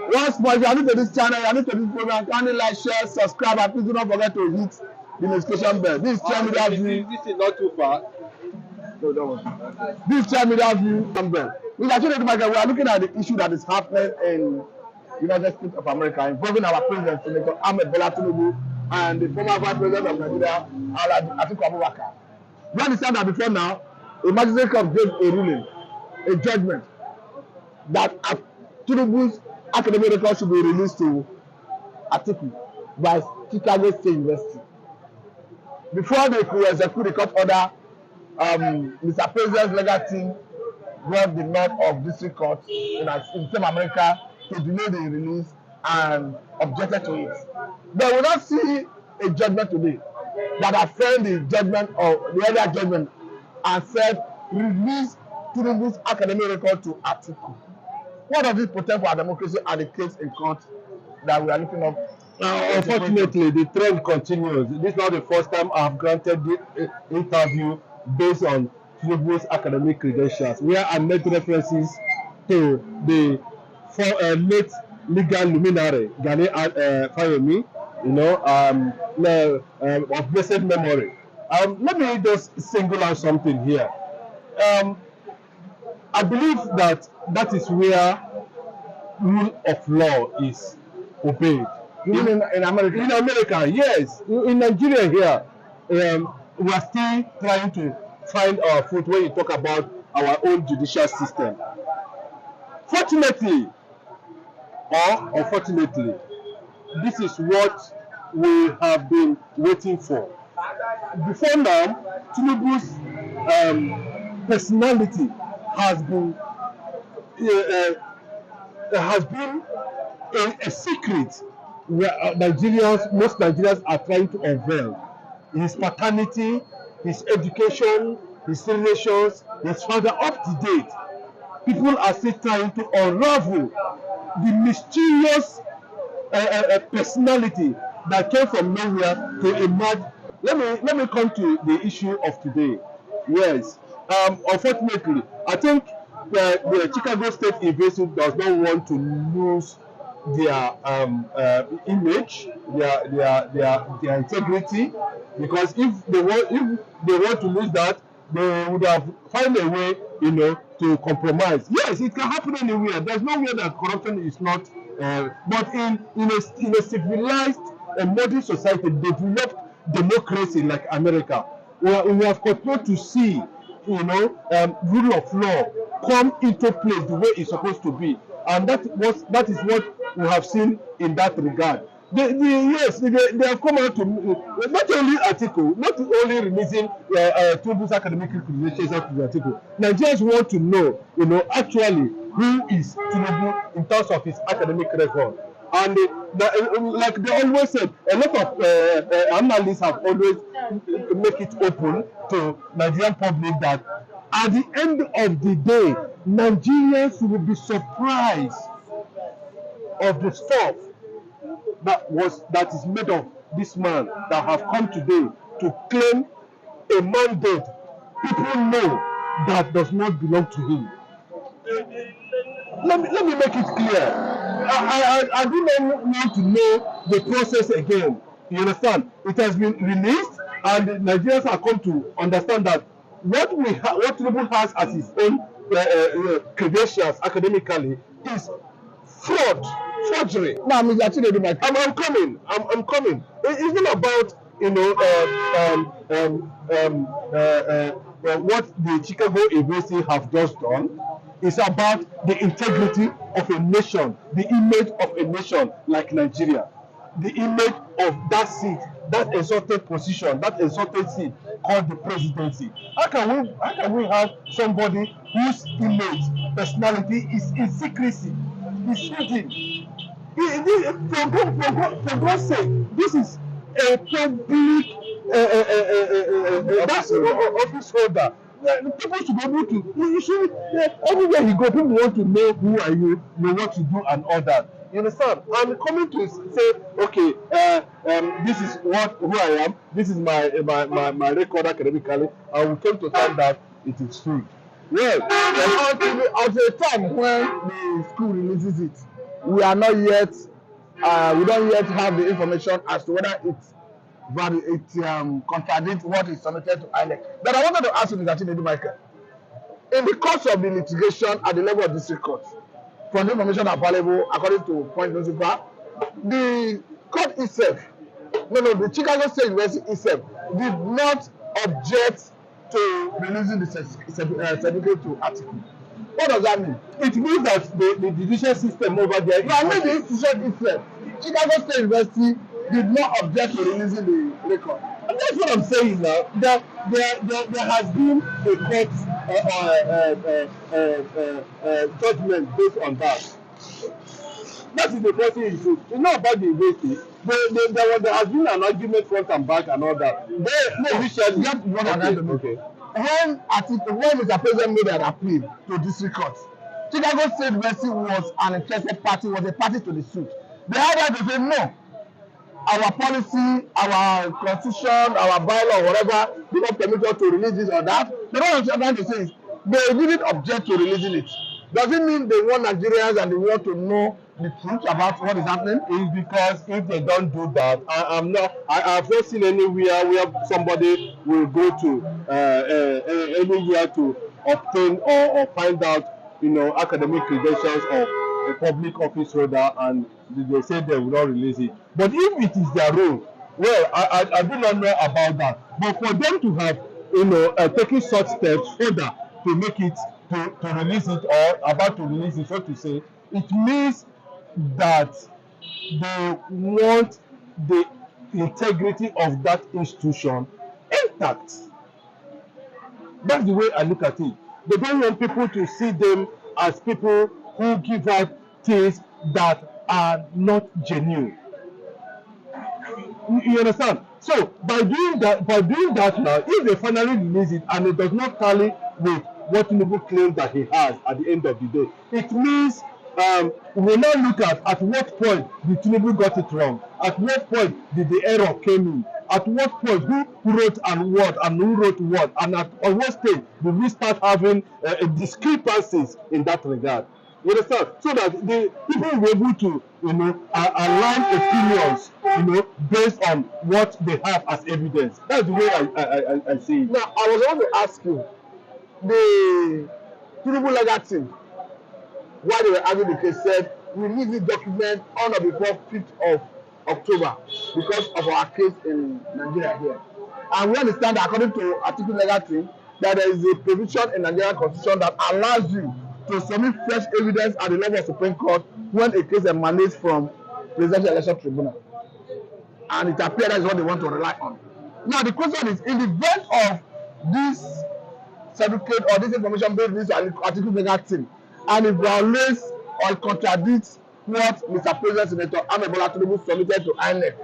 Once more, if you are new to this channel, you are new to this program, kindly like, share, subscribe, and please do not forget to hit the notification bell. This is Chair Media View. This is not too far. No, don't worry. This is Chair Media View. We are looking at the issue that is happening in United States of America involving our president, Senator Ahmed Bola Tinubu, and the former Vice President of Nigeria, Atiku. We understand that before now, a magistrate court gave a ruling, a judgment, that Tinubu's academic record should be released to Atiku by Chicago State University. Before they could execute the court order, Mr. President's legal team brought the North of District Court in same America to delay the release and objected to it. But we will not see a judgment today that affirmed the judgment of the earlier judgment and said release Tinubu's academic record to Atiku. What does this portend for our democracy and the case in court that we are looking up? Unfortunately, the trend continues. This is not the first time I have granted the interview based on Tinubu's academic credentials, where I made references to the late legal luminary Gani Fayemi, of blessed memory. Let me just single out something here. I believe that is where rule of law is obeyed. Even in America? In America, yes. In Nigeria here, we are still trying to find our foot when you talk about our own judicial system. Fortunately, or unfortunately, this is what we have been waiting for. Before now, Tinubu's personality has been a secret where most Nigerians are trying to unveil. His paternity, his education, his relations, his father up to date. People are still trying to unravel the mysterious personality that came from nowhere to emerge. Let me come to the issue of today. Yes, unfortunately, I think the Chicago State University does not want to lose their image, their integrity, because if they want to lose that, they would have found a way, to compromise. Yes, it can happen anywhere. There's nowhere that corruption is not. But in a civilized and modern society, developed democracy like America, where we have continued to see, rule of law come into place the way it's supposed to be, and that is what we have seen in that regard. They have come out to not only Atiku, not only releasing Tinubu's academic credentials to Atiku. Nigerians want to know, actually who is Tinubu in terms of his academic record. And like they always said, a lot of analysts have always make it open to Nigerian public that at the end of the day, Nigerians will be surprised of the stuff that is made of this man that have come today to claim a mandate people know that does not belong to him. Let me make it clear. I do not want to know the process again. You understand? It has been released, and Nigerians have come to understand that what Tinubu has as his own credentials academically is forgery. No, I'm coming. It's not about what the Chicago University have just done. It's about the integrity of a nation, the image of a nation like Nigeria, the image of that seat, that exalted position, that exalted seat called the presidency. How can we have somebody whose image, personality is in secrecy, is hidden? For God's sake, this is a public office holder. People should be able to. You should. Everywhere you go, people want to know who are you, what you do, and all that. You understand? I'm coming to say, okay, this is who I am. This is my record academically, and we came to find that it is true. Well, at the time when the school releases it, we are not yet, we don't yet have the information as to whether it contradicts what is submitted to INEC. But I wanted to ask you, Mr. Chinedu Michael, in the course of the litigation at the level of district court, from the information available according to point principal, the court itself, the Chicago State University itself did not object to releasing the certificate to Atiku. What does that mean? It means that the judicial system over there. No, I mean the institution itself. Chicago State University did not object to releasing the record. And that's what I'm saying now. There has been a court judgment based on that. That is the first thing you should. It's not about the university. There has been an argument front and back and all that. Okay. When Mr. President made an appeal to district court, Chicago State University was an interested party, was a party to the suit. They had right to say no. Our policy, our constitution, our bylaw, whatever, do not permit us to release this or that. The what I'm trying to say is they didn't object to releasing it. Does it mean they want Nigerians and they want to know the truth about what is happening? Is because if they don't do that, I've not seen anywhere where somebody will go to anywhere to obtain or find out, academic credentials of a public office holder, and they say they will not release it. But if it is their role, well, I do not know about that. But for them to have, taking such steps further to make it to release it or about to release it, so to say, it means that they want the integrity of that institution intact. That's the way I look at it. They don't want people to see them as people who give out things that are not genuine. You understand? So by doing that now, if they finally release it and it does not tally with what Tinubu claims that he has at the end of the day, it means we will now look at what point did Tinubu got it wrong, at what point did the error came in, at what point who wrote and what and who wrote what, and on what stage did we start having discrepancies in that regard. You understand? So that the people will be able to align opinions based on what they have as evidence. That's the way I see it. Now I was going to ask you, the Tinubu legal team, while they were arguing the case, said we need this document on or before 5th of October because of our case in Nigeria here. And we understand that according to Atiku legal team, that there is a provision in Nigerian constitution that allows you to submit fresh evidence at the level of Supreme Court when a case emanates from Presidential Election Tribunal. And it appears that is what they want to rely on. Now the question is, in the event of this certificate or this information based this Atiku legal team, and it violates or contradicts what Mr. President Senator Bola Tinubu submitted to INEC,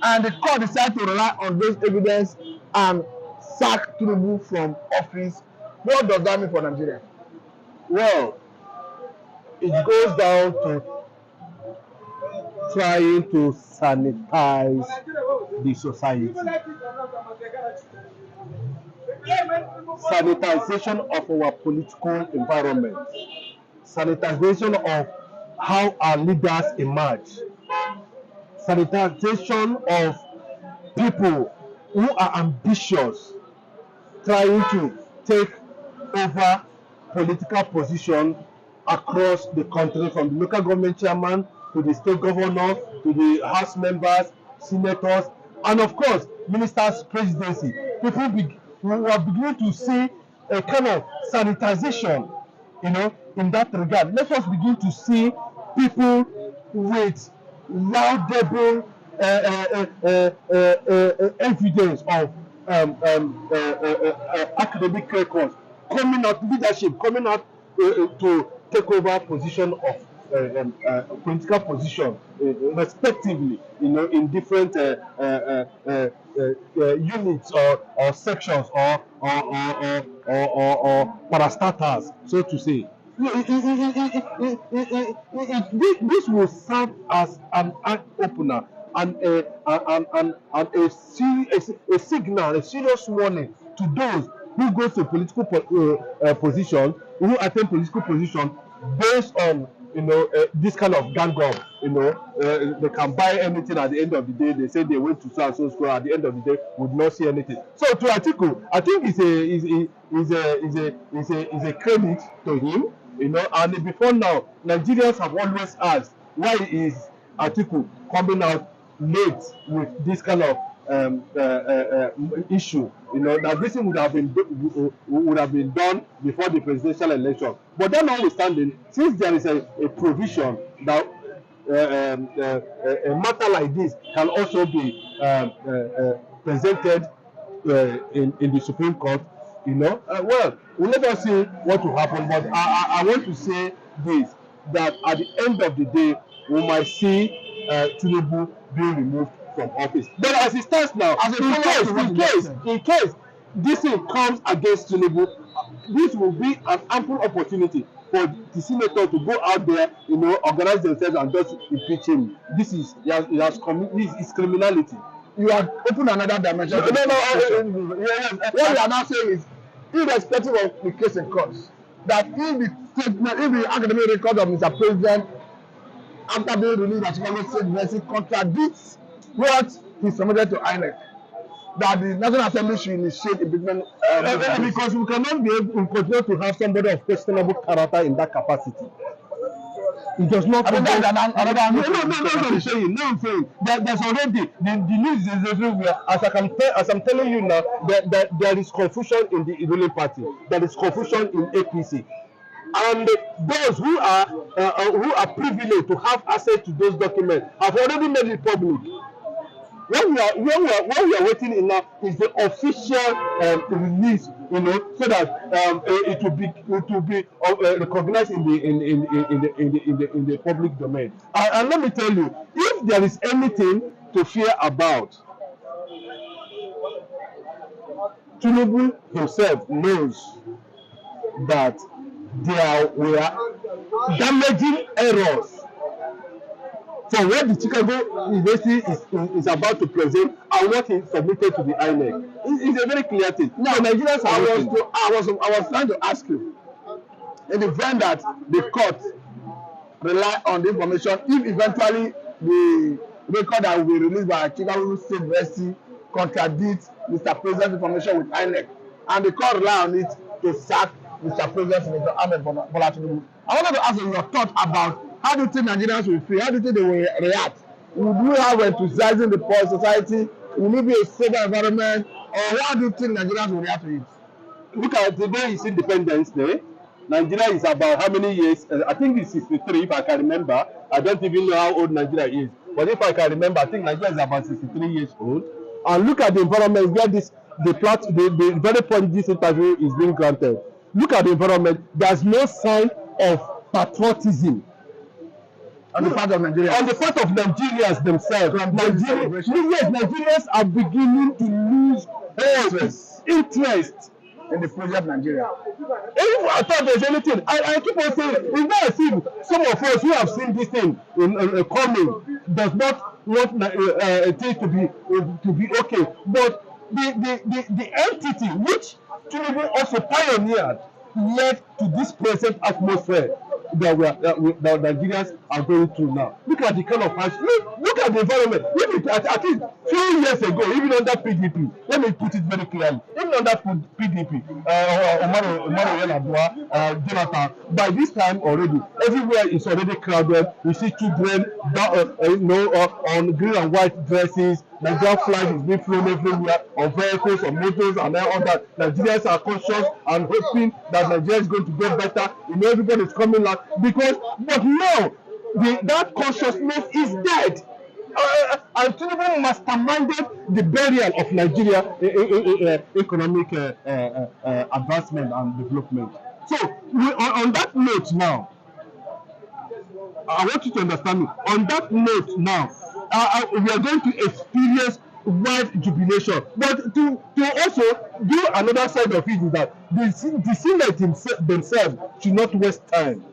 and the court decided to rely on those evidence and sack Tinubu from office, what does that mean for Nigeria? Well, it goes down to trying to sanitize the society. Sanitization of our political environment. Sanitization of how our leaders emerge. Sanitization of people who are ambitious, trying to take over political position across the country, from the local government chairman to the state governor to the house members, senators, and of course ministers' presidency. We are beginning to see a kind of sanitization, in that regard. Let us begin to see people with laudable evidence of academic records coming out, leadership coming out to take over position of political position, respectively, in different units or sections or parastatals, so to say. This will serve as an eye opener and a signal, a serious warning to those who go to political position, who attain political position based on this kind of gang up. They can buy anything at the end of the day. They say they went to so and so school. At the end of the day, would not see anything. So to Atiku, I think it's a credit to him. And before now, Nigerians have always asked, why is Atiku coming out late with this kind of issue? That this thing would have been done before the presidential election. But that notwithstanding, since there is a provision that a matter like this can also be presented in the Supreme Court, well, let us see what will happen. But I want to say this, that at the end of the day, we might see Tinubu being removed from office. But as it stands now, in case this thing comes against Tinubu, this will be an ample opportunity for the senator to go out there, organize themselves and just impeach him. This is criminality. You have opened another dimension. No. What we are now saying is, irrespective of the case in court, that if the academic record of Mr. President, after being released at Chicago State University, contradicts what he submitted to INEC, that the National Assembly should initiate impeachment. Because we cannot be able to continue to have somebody of questionable character in that capacity. It does not. No, I'm saying. No, I'm saying that there's already the news is everywhere. As I'm telling you now, that there is confusion in the ruling party. There is confusion in APC, and those who are privileged to have access to those documents have already made it public. What we are waiting in now is the official release, so that it will be recognized in the public domain. And let me tell you, if there is anything to fear about, Tinubu himself knows that there were damaging errors for what the Chicago University is about to present and what he submitted to the INEC. It's a very clear thing. Now, so Nigerians I was trying to ask you, in the event that the court rely on the information, if eventually the record that will be released by Chicago State University contradicts Mr. President's information with INEC, and the court rely on it to sack Mr. President Senator Ahmed Bola Tinubu, I wanted to ask you your thought about how do you think Nigerians will feel? How do you think they will react? Would we have enthusiasm in the society? Will it be a safer environment? Or how do you think Nigerians will react to it? Look at the day is Independence Day. Nigeria is about how many years? I think it's 63, if I can remember. I don't even know how old Nigeria is. But if I can remember, I think Nigeria is about 63 years old. And look at the environment where the very point this interview is being granted. Look at the environment. There's no sign of patriotism on the part of Nigeria. On the part of Nigerians themselves. Nigerians are beginning to lose interest in the project Nigeria. If I thought there's anything, I keep on saying, it's not as if some of us who have seen this thing coming does not want things to be okay. But the entity which Tinubu also pioneered led to this present atmosphere that Nigerians are going through now. Look at the kind of look at the environment. Even at least few years ago, even under PDP, let me put it very clearly, even under PDP, Jonathan, by this time already, everywhere is already crowded. You see children on green and white dresses. Nigerian flag is being flown everywhere on vehicles, on motors, and all that. Nigerians are conscious and hoping that Nigeria is going to get better. Everybody is coming out but now that consciousness is dead. And Tinubu masterminded the burial of Nigeria economic advancement and development. So on that note now, I want you to understand me. On that note now, we are going to experience wide jubilation. But to also do another side of it is that the Senate themselves should not waste time.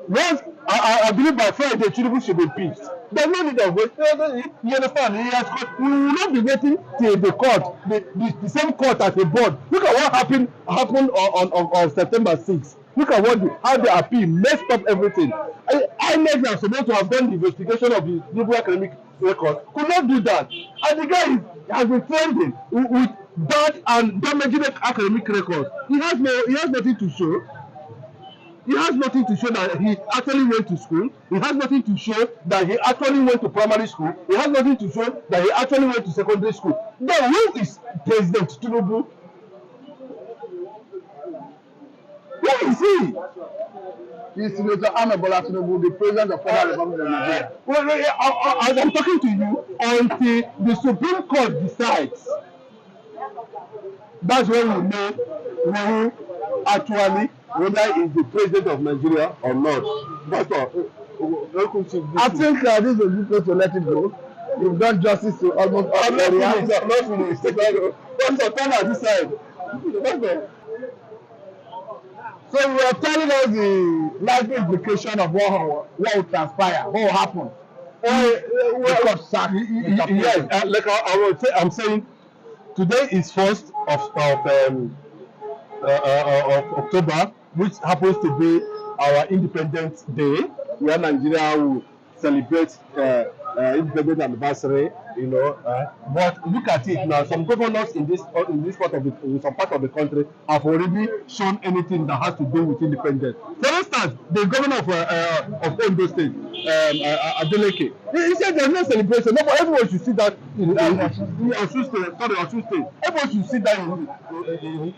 Once I believe by Friday, Tinubu should be impeached. There's no need of waiting. You understand? We will not be waiting till the court, the same court as a board. Look at what happened on September 6th. Look at how the appeal messed up everything. INEC are supposed to have done the investigation of the Tinubu academic record, could not do that. And the guy has been trending with bad and damaging academic records. He has nothing to show. He has nothing to show that he actually went to school. He has nothing to show that he actually went to primary school. He has nothing to show that he actually went to secondary school. Then who is President Tinubu? Who is he? He's Senator Bola Tinubu, the president of Federal Republic of Nigeria. As I'm talking to you, until the Supreme Court decides, that's when we know who actually, whether he's the president of Nigeria or not. Pastor, I think this is a good place to let it go. You've done justice to almost all areas. I'm not finished. Pastor, turn at this side. So you are telling us the likely implication of what will transpire, what will happen. Yes, like I would say, I'm saying today is 1st of October, which happens to be our Independence Day, where Nigeria will celebrate independence anniversary. But look at it now. Some governors in this part of the country have already shown anything that has to do with independence. For instance, the governor of Ondo State, Adeleke, he said there's no celebration. No, everyone should see that Osun State. Everyone should see that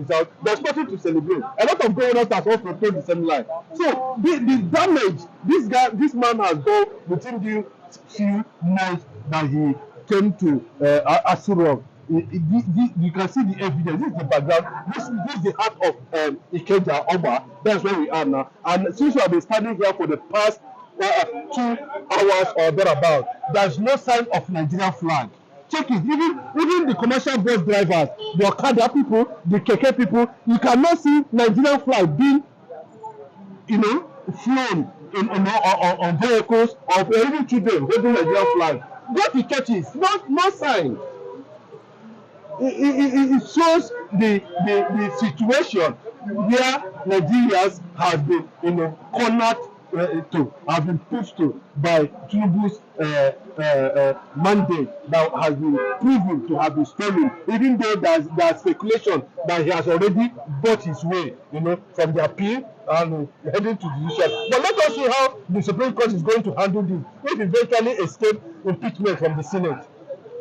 is out. There's nothing to celebrate. A lot of governors have also told the same line. So the damage this man has done within the few months that he came to Asurok, you can see the evidence. This is the background. This is the heart of Ikeja Oba. That's where we are now. And since we have been standing here for the past 2 hours or thereabout, there's no sign of Nigerian flag. Check it. Even the commercial bus drivers, the Okada people, the Keke people, you cannot see Nigerian flag being, flown on vehicles of even children holding Nigerian flag. Go to churches, no sign. It shows the situation where Nigerians have been cornered have been pushed to by Tinubu's mandate that has been proven to have been stolen, even though there's speculation that he has already bought his way, from the appeal and heading to the judicial. But let us see how the Supreme Court is going to handle this if eventually escape impeachment from the Senate.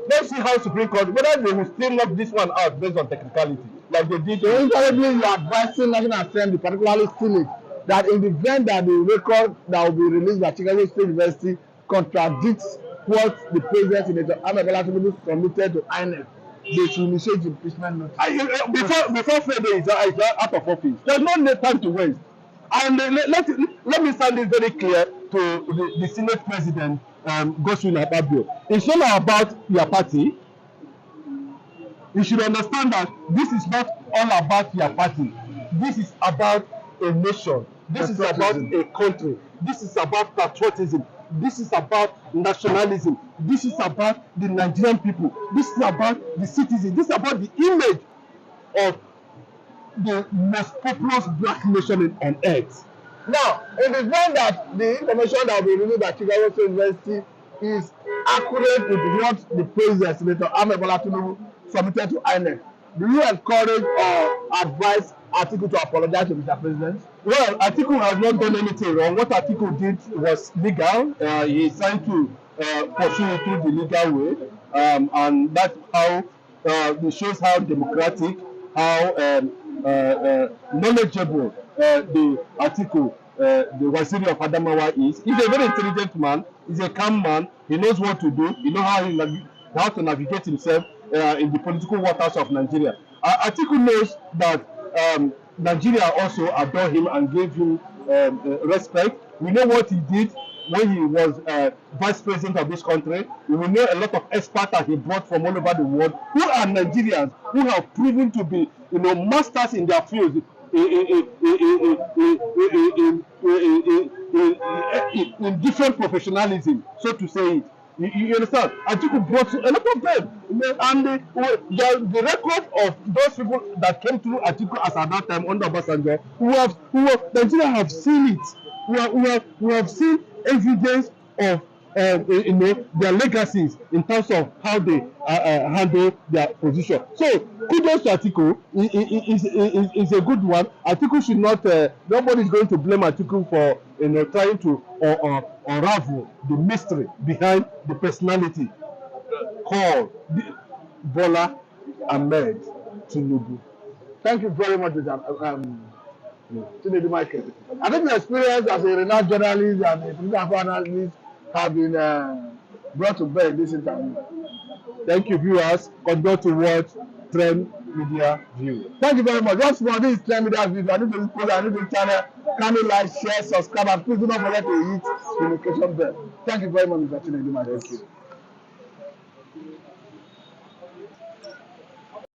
Let's see how Supreme Court, whether they will still knock this one out based on technicality, like they did. So invariably, you are advising National Assembly, particularly Senate, that in the event that the record that will be released by Chicago State University contradicts what the president, Senator Bola Tinubu, submitted to INEC, they should initiate the impeachment notice. Before Friday is out of office, there's no time to waste. And let me sound this very clear to the Senate President, Godswill Akpabio. It's not about your party. You should understand that this is not all about your party. This is about a nation. This is about a country. This is about patriotism. This is about nationalism. This is about the Nigerian people. This is about the citizens. This is about the image of the most populous black nation on earth. Now, in the event that the information that will be released by Chicago State University is accurate with what the president, Senator Bola Tinubu, submitted to INEC, do you encourage or advise Atiku to apologize to Mr. President? Well, Atiku has not done anything wrong. What Atiku did was legal. He signed to pursue it through the legal way, and that's how it shows how democratic, how knowledgeable the Atiku, the Waziri of Adamawa is. He's a very intelligent man. He's a calm man. He knows what to do. He knows how to navigate himself in the political waters of Nigeria. Atiku knows that Nigeria also adored him and gave him respect. We know what he did when he was vice president of this country. We know a lot of experts that he brought from all over the world who are Nigerians, who have proven to be masters in their fields in different professionalism, so to say it. You understand? Atiku brought a lot of them, and the record of those people that came through Atiku as at that time under Obasanjo, Nigeria have seen it. We have seen evidence of their legacies in terms of how they handle their position. So kudos to Atiku. Is a good one. Atiku should not. Nobody is going to blame Atiku for trying to unravel the mystery behind the personality called Bola Ahmed Tinubu. Thank you very much, Tinubu Michael. I think the experience as a renowned journalist and a political analyst have been brought to bear in this interview. Thank you, viewers. Continue to watch Trend Media View. Thank you very much. Once more, this is Trend Media View. I need to post, I need to channel. Kindly like, share, subscribe, and please do not forget to hit the notification bell. Thank you very much, Mr. Tinubu Michael. Thank you.